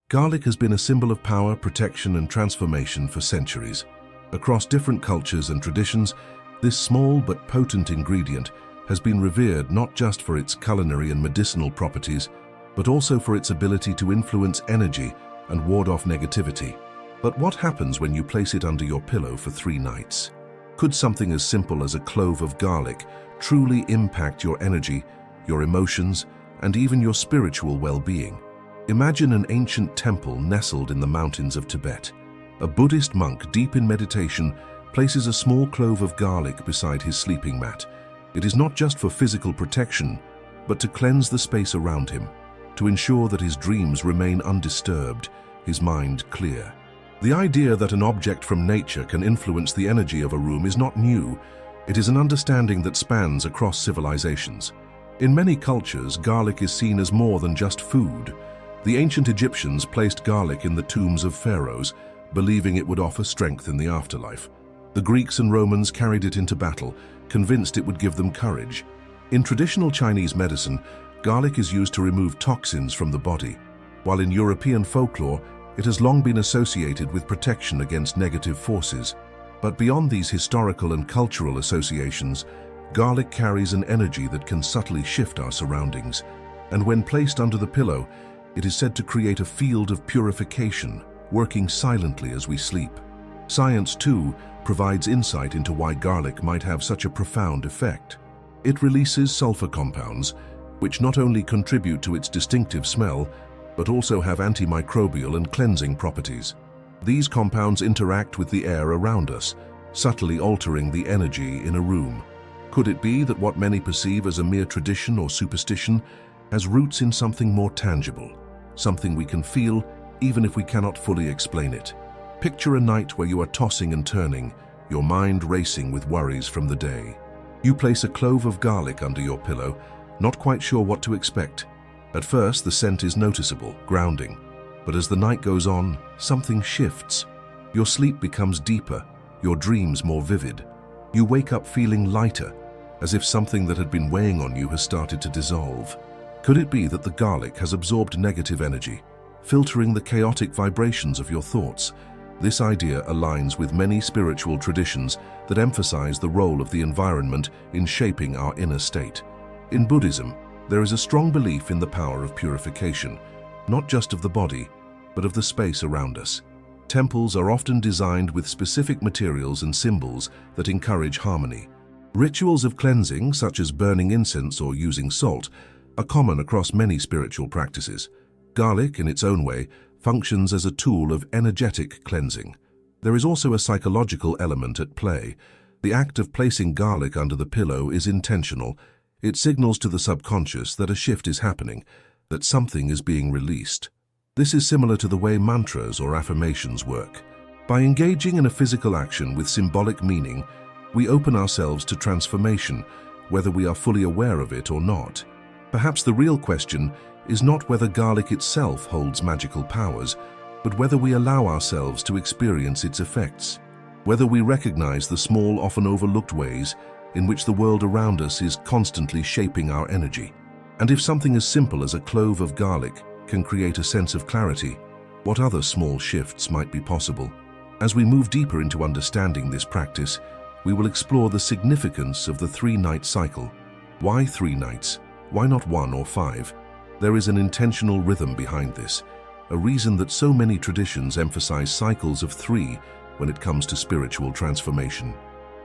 Garlic has been a symbol of power, protection, and transformation for centuries. Across different cultures and traditions, this small but potent ingredient has been revered not just for its culinary and medicinal properties, but also for its ability to influence energy and ward off negativity. But what happens when you place it under your pillow for 3 nights? Could something as simple as a clove of garlic truly impact your energy, your emotions, and even your spiritual well-being? Imagine an ancient temple nestled in the mountains of Tibet. A Buddhist monk deep in meditation places a small clove of garlic beside his sleeping mat. It is not just for physical protection, but to cleanse the space around him, to ensure that his dreams remain undisturbed, his mind clear. The idea that an object from nature can influence the energy of a room is not new. It is an understanding that spans across civilizations. In many cultures, garlic is seen as more than just food. The ancient Egyptians placed garlic in the tombs of pharaohs, believing it would offer strength in the afterlife. The Greeks and Romans carried it into battle, convinced it would give them courage. In traditional Chinese medicine, garlic is used to remove toxins from the body, while in European folklore, it has long been associated with protection against negative forces. But beyond these historical and cultural associations, garlic carries an energy that can subtly shift our surroundings. And when placed under the pillow, it is said to create a field of purification, working silently as we sleep. Science, too, provides insight into why garlic might have such a profound effect. It releases sulfur compounds, which not only contribute to its distinctive smell, but also have antimicrobial and cleansing properties. These compounds interact with the air around us, subtly altering the energy in a room. Could it be that what many perceive as a mere tradition or superstition has roots in something more tangible, something we can feel even if we cannot fully explain it? Picture a night where you are tossing and turning, your mind racing with worries from the day. You place a clove of garlic under your pillow, not quite sure what to expect. At first, the scent is noticeable, grounding. But as the night goes on, something shifts. Your sleep becomes deeper, your dreams more vivid. You wake up feeling lighter, as if something that had been weighing on you has started to dissolve. Could it be that the garlic has absorbed negative energy, filtering the chaotic vibrations of your thoughts? This idea aligns with many spiritual traditions that emphasize the role of the environment in shaping our inner state. In Buddhism, there is a strong belief in the power of purification, not just of the body, but of the space around us. Temples are often designed with specific materials and symbols that encourage harmony. Rituals of cleansing, such as burning incense or using salt, are common across many spiritual practices. Garlic, in its own way, functions as a tool of energetic cleansing. There is also a psychological element at play. The act of placing garlic under the pillow is intentional. It signals to the subconscious that a shift is happening, that something is being released. This is similar to the way mantras or affirmations work. By engaging in a physical action with symbolic meaning, we open ourselves to transformation, whether we are fully aware of it or not. Perhaps the real question is not whether garlic itself holds magical powers, but whether we allow ourselves to experience its effects, whether we recognize the small, often overlooked ways in which the world around us is constantly shaping our energy. And if something as simple as a clove of garlic can create a sense of clarity, what other small shifts might be possible? As we move deeper into understanding this practice, we will explore the significance of the 3-night cycle. Why 3 nights? Why not 1 or 5? There is an intentional rhythm behind this, a reason that so many traditions emphasize cycles of 3 when it comes to spiritual transformation.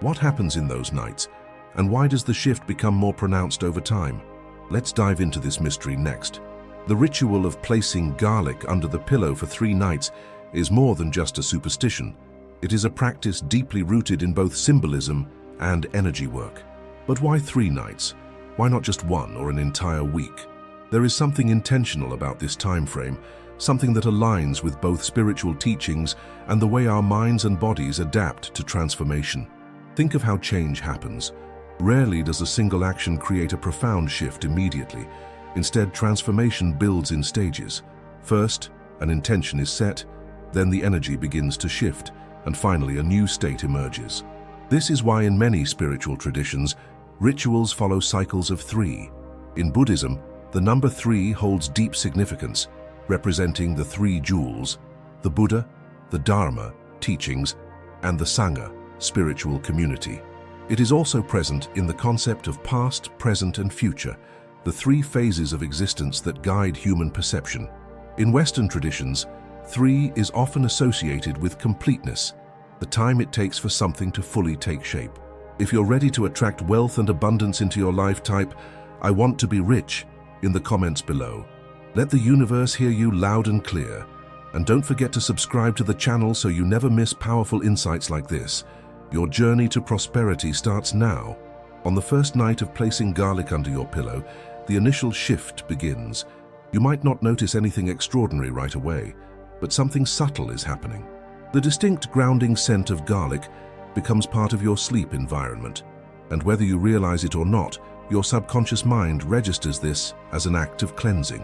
What happens in those nights, and why does the shift become more pronounced over time? Let's dive into this mystery next. The ritual of placing garlic under the pillow for 3 nights is more than just a superstition. It is a practice deeply rooted in both symbolism and energy work. But why 3 nights? Why not just 1 or an entire week? There is something intentional about this time frame, something that aligns with both spiritual teachings and the way our minds and bodies adapt to transformation. Think of how change happens. Rarely does a single action create a profound shift immediately. Instead, transformation builds in stages. First, an intention is set, then the energy begins to shift, and finally a new state emerges. This is why in many spiritual traditions, rituals follow cycles of 3. In Buddhism, the number 3 holds deep significance. representing the three jewels, the Buddha, the Dharma, teachings, and the Sangha, spiritual community. It is also present in the concept of past, present, and future, the three phases of existence that guide human perception. In Western traditions, 3 is often associated with completeness, the time it takes for something to fully take shape. If you're ready to attract wealth and abundance into your life, type, "I want to be rich," in the comments below. Let the universe hear you loud and clear. And don't forget to subscribe to the channel so you never miss powerful insights like this. Your journey to prosperity starts now. On the first night of placing garlic under your pillow, the initial shift begins. You might not notice anything extraordinary right away, but something subtle is happening. The distinct grounding scent of garlic becomes part of your sleep environment, and whether you realize it or not, your subconscious mind registers this as an act of cleansing.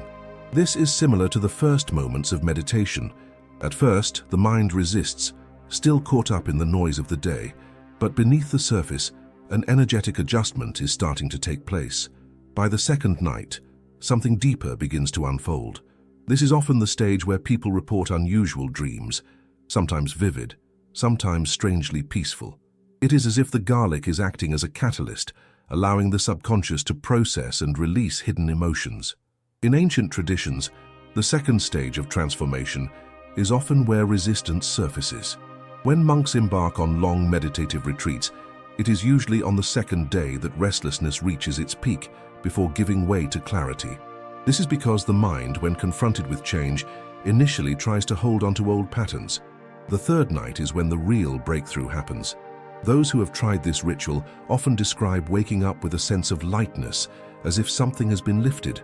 This is similar to the first moments of meditation. At first, the mind resists, still caught up in the noise of the day, but beneath the surface, an energetic adjustment is starting to take place. By the second night, something deeper begins to unfold. This is often the stage where people report unusual dreams, sometimes vivid, sometimes strangely peaceful. It is as if the garlic is acting as a catalyst, allowing the subconscious to process and release hidden emotions. In ancient traditions, the second stage of transformation is often where resistance surfaces. When monks embark on long meditative retreats, it is usually on the second day that restlessness reaches its peak before giving way to clarity. This is because the mind, when confronted with change, initially tries to hold onto old patterns. The third night is when the real breakthrough happens. Those who have tried this ritual often describe waking up with a sense of lightness, as if something has been lifted.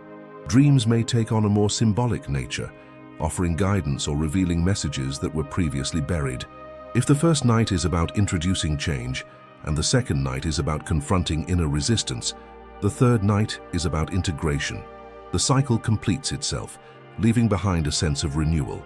Dreams may take on a more symbolic nature, offering guidance or revealing messages that were previously buried. If the first night is about introducing change, and the second night is about confronting inner resistance, the third night is about integration. The cycle completes itself, leaving behind a sense of renewal.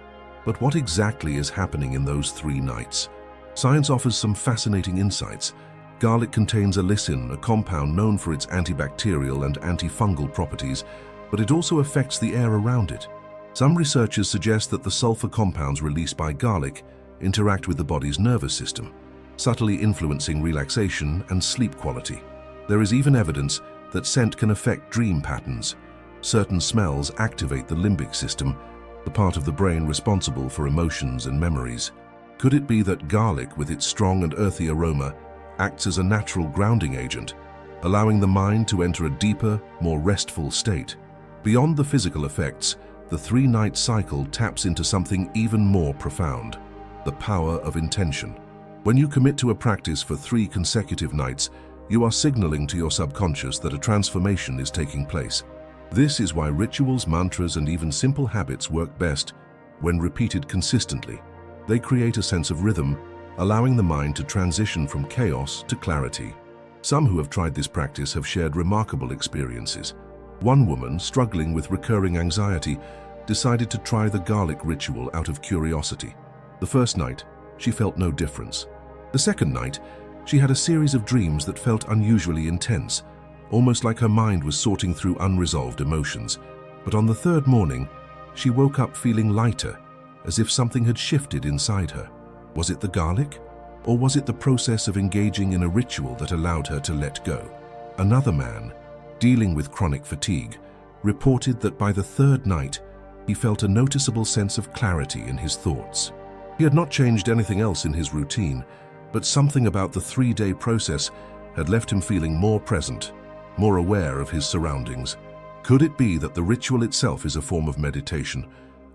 But what exactly is happening in those 3 nights? Science offers some fascinating insights. Garlic contains allicin, a compound known for its antibacterial and antifungal properties, but it also affects the air around it. Some researchers suggest that the sulfur compounds released by garlic interact with the body's nervous system, subtly influencing relaxation and sleep quality. There is even evidence that scent can affect dream patterns. Certain smells activate the limbic system, the part of the brain responsible for emotions and memories. Could it be that garlic, with its strong and earthy aroma, acts as a natural grounding agent, allowing the mind to enter a deeper, more restful state? Beyond the physical effects, the 3-night cycle taps into something even more profound: the power of intention. When you commit to a practice for 3 consecutive nights, you are signaling to your subconscious that a transformation is taking place. This is why rituals, mantras, and even simple habits work best when repeated consistently. They create a sense of rhythm, allowing the mind to transition from chaos to clarity. Some who have tried this practice have shared remarkable experiences. One woman, struggling with recurring anxiety, decided to try the garlic ritual out of curiosity. The first night, she felt no difference. The second night, she had a series of dreams that felt unusually intense, almost like her mind was sorting through unresolved emotions. But on the third morning, she woke up feeling lighter, as if something had shifted inside her. Was it the garlic? Or was it the process of engaging in a ritual that allowed her to let go? Another man, dealing with chronic fatigue, reported that by the third night, he felt a noticeable sense of clarity in his thoughts. He had not changed anything else in his routine, but something about the 3-day process had left him feeling more present, more aware of his surroundings. Could it be that the ritual itself is a form of meditation,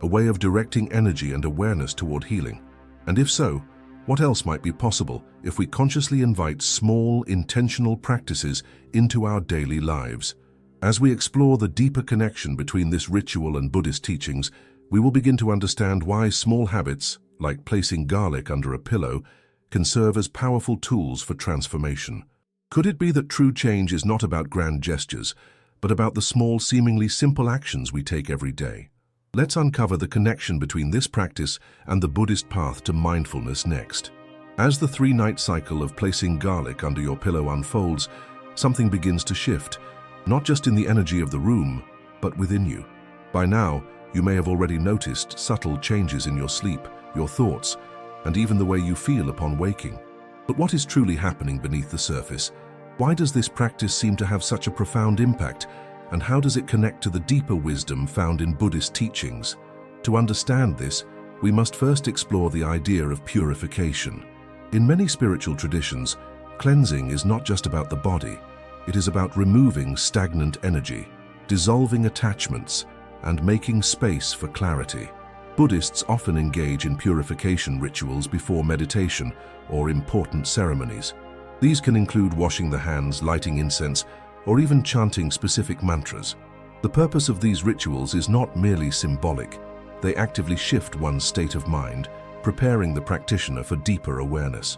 a way of directing energy and awareness toward healing? And if so, what else might be possible if we consciously invite small, intentional practices into our daily lives? As we explore the deeper connection between this ritual and Buddhist teachings, we will begin to understand why small habits, like placing garlic under a pillow, can serve as powerful tools for transformation. Could it be that true change is not about grand gestures, but about the small, seemingly simple actions we take every day? Let's uncover the connection between this practice and the Buddhist path to mindfulness next. As the 3-night cycle of placing garlic under your pillow unfolds, something begins to shift, not just in the energy of the room, but within you. By now, You may have already noticed subtle changes in your sleep, your thoughts, and even the way you feel upon waking. But what is truly happening beneath the surface? Why does this practice seem to have such a profound impact, and how does it connect to the deeper wisdom found in Buddhist teachings? To understand this, we must first explore the idea of purification. In many spiritual traditions, cleansing is not just about the body. It is about removing stagnant energy, dissolving attachments, and making space for clarity. Buddhists often engage in purification rituals before meditation or important ceremonies. These can include washing the hands, lighting incense, or even chanting specific mantras. The purpose of these rituals is not merely symbolic. They actively shift one's state of mind, preparing the practitioner for deeper awareness.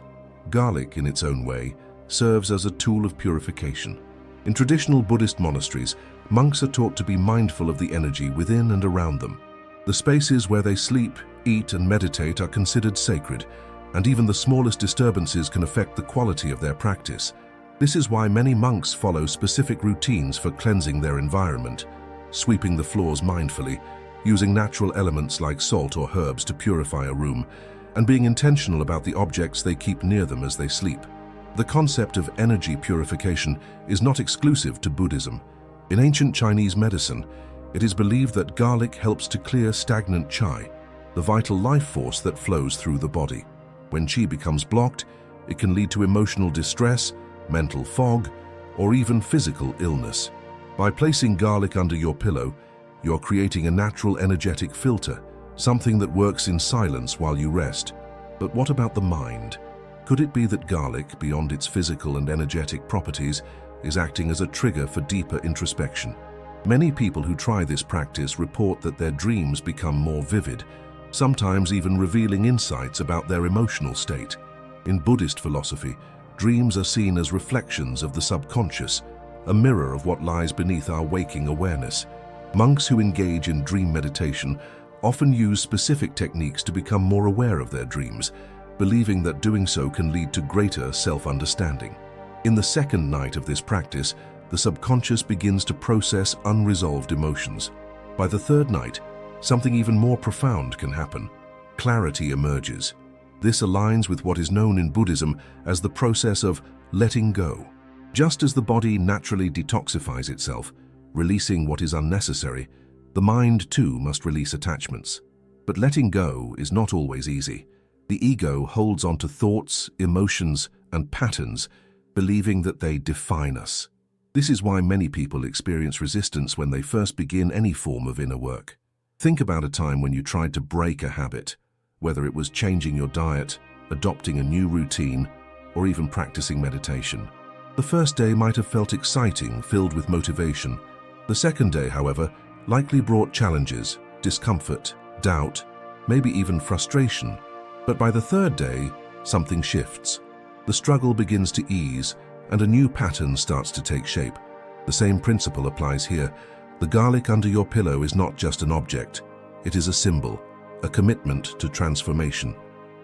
Garlic, in its own way, serves as a tool of purification. In traditional Buddhist monasteries, monks are taught to be mindful of the energy within and around them. The spaces where they sleep, eat, and meditate are considered sacred, and even the smallest disturbances can affect the quality of their practice. This is why many monks follow specific routines for cleansing their environment, sweeping the floors mindfully, using natural elements like salt or herbs to purify a room, and being intentional about the objects they keep near them as they sleep. The concept of energy purification is not exclusive to Buddhism. In ancient Chinese medicine, it is believed that garlic helps to clear stagnant qi, the vital life force that flows through the body. When qi becomes blocked, it can lead to emotional distress, mental fog, or even physical illness. By placing garlic under your pillow, you're creating a natural energetic filter, something that works in silence while you rest. But what about the mind? Could it be that garlic, beyond its physical and energetic properties, is acting as a trigger for deeper introspection? Many people who try this practice report that their dreams become more vivid, sometimes even revealing insights about their emotional state. In Buddhist philosophy, dreams are seen as reflections of the subconscious, a mirror of what lies beneath our waking awareness. Monks who engage in dream meditation often use specific techniques to become more aware of their dreams, believing that doing so can lead to greater self-understanding. In the second night of this practice, the subconscious begins to process unresolved emotions. By the third night, something even more profound can happen. Clarity emerges. This aligns with what is known in Buddhism as the process of letting go. Just as the body naturally detoxifies itself, releasing what is unnecessary, the mind too must release attachments. But letting go is not always easy. The ego holds on to thoughts, emotions, and patterns, believing that they define us. This is why many people experience resistance when they first begin any form of inner work. Think about a time when you tried to break a habit, whether it was changing your diet, adopting a new routine, or even practicing meditation. The first day might have felt exciting, filled with motivation. The second day, however, likely brought challenges, discomfort, doubt, maybe even frustration. But by the third day, something shifts. The struggle begins to ease, and a new pattern starts to take shape. The same principle applies here. The garlic under your pillow is not just an object. It is a symbol, a commitment to transformation.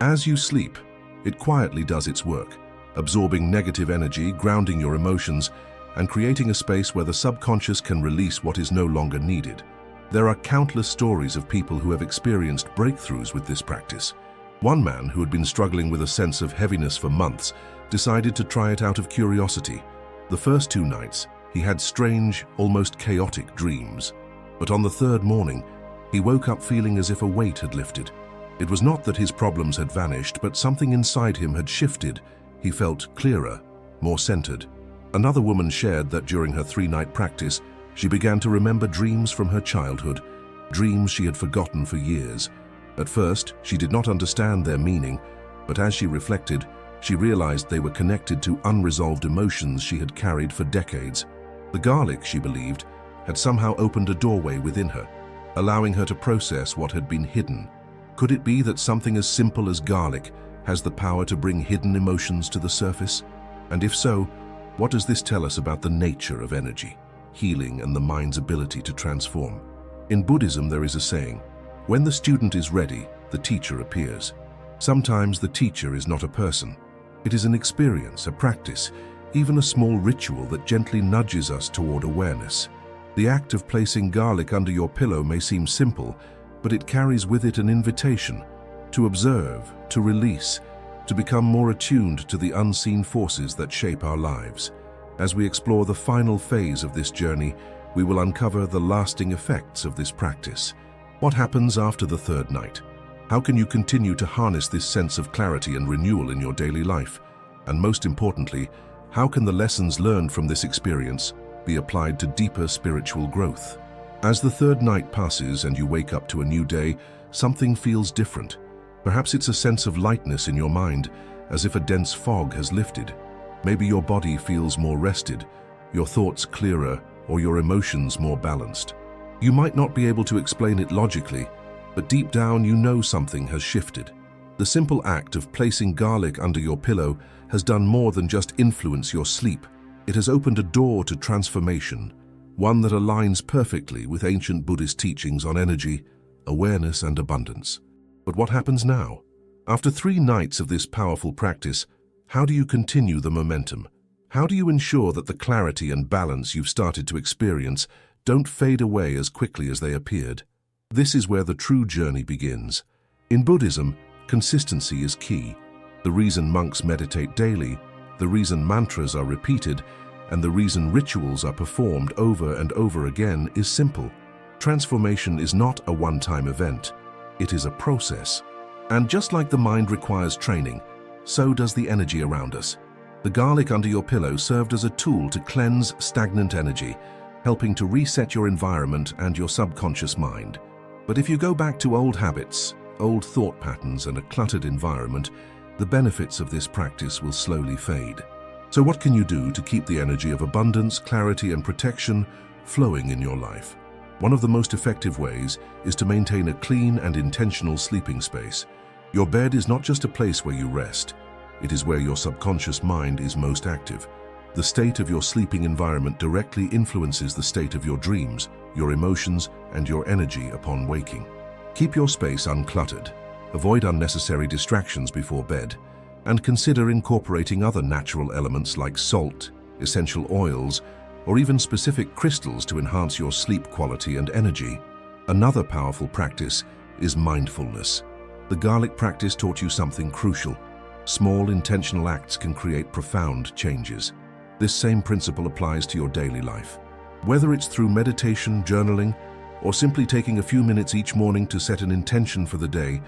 As you sleep, it quietly does its work, absorbing negative energy, grounding your emotions, and creating a space where the subconscious can release what is no longer needed. There are countless stories of people who have experienced breakthroughs with this practice. One man who had been struggling with a sense of heaviness for months decided to try it out of curiosity. The first 2 nights, he had strange, almost chaotic dreams. But on the third morning, he woke up feeling as if a weight had lifted. It was not that his problems had vanished, but something inside him had shifted. He felt clearer, more centered. Another woman shared that during her 3-night practice, she began to remember dreams from her childhood, dreams she had forgotten for years. At first, she did not understand their meaning, but as she reflected, she realized they were connected to unresolved emotions she had carried for decades. The garlic, she believed, had somehow opened a doorway within her, allowing her to process what had been hidden. Could it be that something as simple as garlic has the power to bring hidden emotions to the surface? And if so, what does this tell us about the nature of energy, healing, and the mind's ability to transform? In Buddhism, there is a saying, "When the student is ready, the teacher appears." Sometimes the teacher is not a person. It is an experience, a practice, even a small ritual that gently nudges us toward awareness. The act of placing garlic under your pillow may seem simple, but it carries with it an invitation to observe, to release, to become more attuned to the unseen forces that shape our lives. As we explore the final phase of this journey, we will uncover the lasting effects of this practice. What happens after the third night? How can you continue to harness this sense of clarity and renewal in your daily life? And most importantly, how can the lessons learned from this experience be applied to deeper spiritual growth? As the third night passes and you wake up to a new day, something feels different. Perhaps it's a sense of lightness in your mind, as if a dense fog has lifted. Maybe your body feels more rested, your thoughts clearer, or your emotions more balanced. You might not be able to explain it logically, but deep down you know something has shifted. The simple act of placing garlic under your pillow has done more than just influence your sleep. It has opened a door to transformation, one that aligns perfectly with ancient Buddhist teachings on energy, awareness, and abundance. But what happens now? After 3 nights of this powerful practice, how do you continue the momentum? How do you ensure that the clarity and balance you've started to experience don't fade away as quickly as they appeared? This is where the true journey begins. In Buddhism, consistency is key. The reason monks meditate daily, the reason mantras are repeated, and the reason rituals are performed over and over again is simple. Transformation is not a one-time event. It is a process. And just like the mind requires training, so does the energy around us. The garlic under your pillow served as a tool to cleanse stagnant energy, helping to reset your environment and your subconscious mind. But if you go back to old habits, old thought patterns, and a cluttered environment, the benefits of this practice will slowly fade. So what can you do to keep the energy of abundance, clarity, and protection flowing in your life? One of the most effective ways is to maintain a clean and intentional sleeping space. Your bed is not just a place where you rest. It is where your subconscious mind is most active. The state of your sleeping environment directly influences the state of your dreams, your emotions, and your energy upon waking. Keep your space uncluttered. Avoid unnecessary distractions before bed, and consider incorporating other natural elements like salt, essential oils, or even specific crystals to enhance your sleep quality and energy. Another powerful practice is mindfulness. The garlic practice taught you something crucial. Small intentional acts can create profound changes. This same principle applies to your daily life. Whether it's through meditation, journaling, or simply taking a few minutes each morning to set an intention for the day,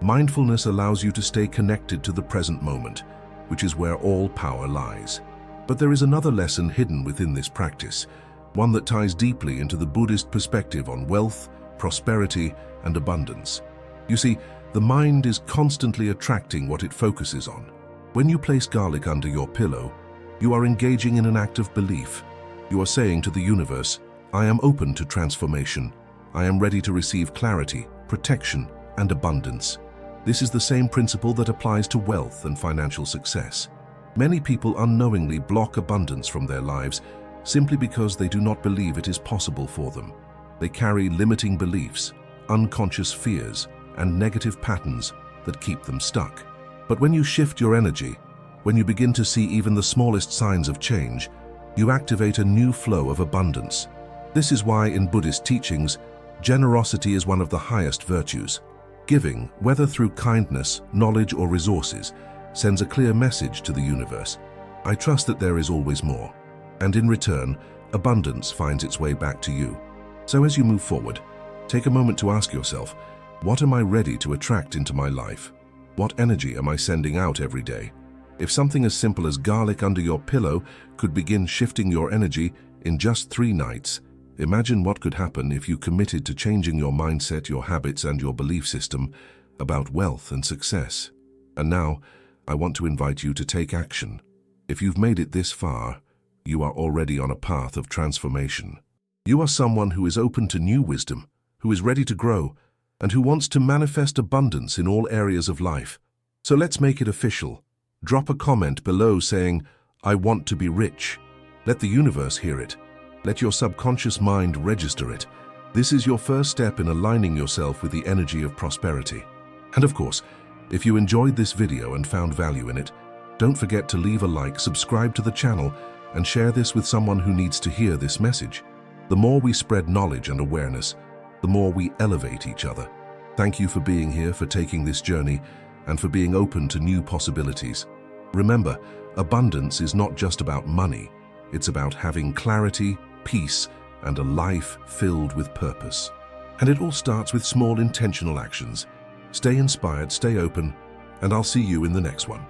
mindfulness allows you to stay connected to the present moment, which is where all power lies. But there is another lesson hidden within this practice, one that ties deeply into the Buddhist perspective on wealth, prosperity, and abundance. You see, the mind is constantly attracting what it focuses on. When you place garlic under your pillow, you are engaging in an act of belief. You are saying to the universe, I am open to transformation. I am ready to receive clarity, protection, and abundance. This is the same principle that applies to wealth and financial success. Many people unknowingly block abundance from their lives simply because they do not believe it is possible for them. They carry limiting beliefs, unconscious fears, and negative patterns that keep them stuck. But when you shift your energy, when you begin to see even the smallest signs of change, you activate a new flow of abundance. This is why in Buddhist teachings, generosity is one of the highest virtues. Giving, whether through kindness, knowledge, or resources, sends a clear message to the universe. I trust that there is always more. And in return, abundance finds its way back to you. So as you move forward, take a moment to ask yourself, what am I ready to attract into my life? What energy am I sending out every day? If something as simple as garlic under your pillow could begin shifting your energy in just 3 nights, imagine what could happen if you committed to changing your mindset, your habits, and your belief system about wealth and success. And now, I want to invite you to take action. If you've made it this far, you are already on a path of transformation. You are someone who is open to new wisdom, who is ready to grow, and who wants to manifest abundance in all areas of life. So let's make it official. Drop a comment below saying, I want to be rich. Let the universe hear it. Let your subconscious mind register it. This is your first step in aligning yourself with the energy of prosperity. And of course, if you enjoyed this video and found value in it, don't forget to leave a like, subscribe to the channel, and share this with someone who needs to hear this message. The more we spread knowledge and awareness, the more we elevate each other. Thank you for being here, for taking this journey, and for being open to new possibilities. Remember, abundance is not just about money. It's about having clarity, peace, and a life filled with purpose. And it all starts with small intentional actions. Stay inspired, stay open, and I'll see you in the next one.